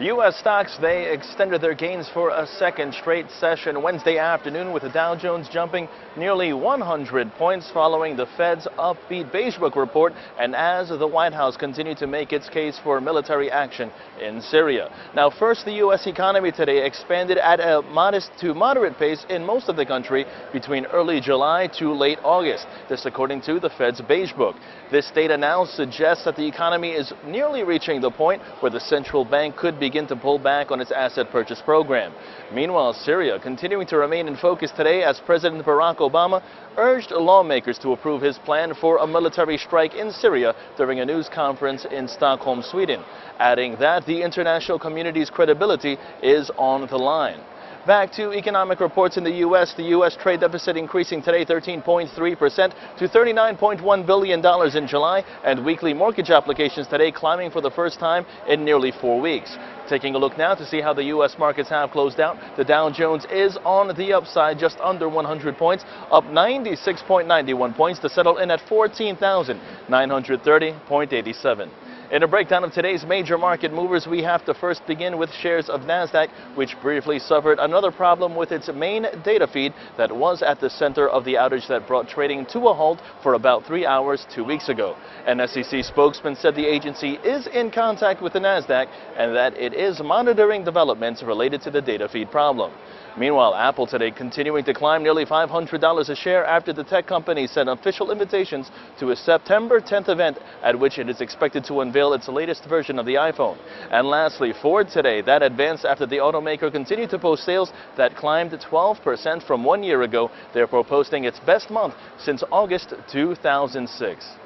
U.S. stocks, they extended their gains for a second straight session Wednesday afternoon, with the Dow Jones jumping nearly 100 points following the Fed's upbeat Beige Book report and as the White House continued to make its case for military action in Syria. Now, first, the U.S. economy today expanded at a modest to moderate pace in most of the country between early July to late August. This according to the Fed's Beige Book. This data now suggests that the economy is nearly reaching the point where the central bank could begin to pull back on its asset purchase program. Meanwhile, Syria continuing to remain in focus today as President Barack Obama urged lawmakers to approve his plan for a military strike in Syria during a news conference in Stockholm, Sweden, adding that the international community's credibility is on the line. Back to economic reports in the U.S. The U.S. trade deficit increasing today 13.3% to $39.1 billion in July, and weekly mortgage applications today climbing for the first time in nearly 4 weeks. Taking a look now to see how the U.S. markets have closed out. The Dow Jones is on the upside, just under 100 points, up 96.91 points to settle in at 14,930.87. In a breakdown of today's major market movers, we have to first begin with shares of NASDAQ, which briefly suffered another problem with its main data feed that was at the center of the outage that brought trading to a halt for about 3 hours 2 weeks ago. An SEC spokesman said the agency is in contact with the NASDAQ and that it is monitoring developments related to the data feed problem. Meanwhile, Apple today continuing to climb nearly $500 a share after the tech company sent official invitations to a September 10th event at which it is expected to unveil its latest version of the iPhone. And lastly, Ford today, that advanced after the automaker continued to post sales that climbed 12% from 1 year ago, therefore posting its best month since August 2006.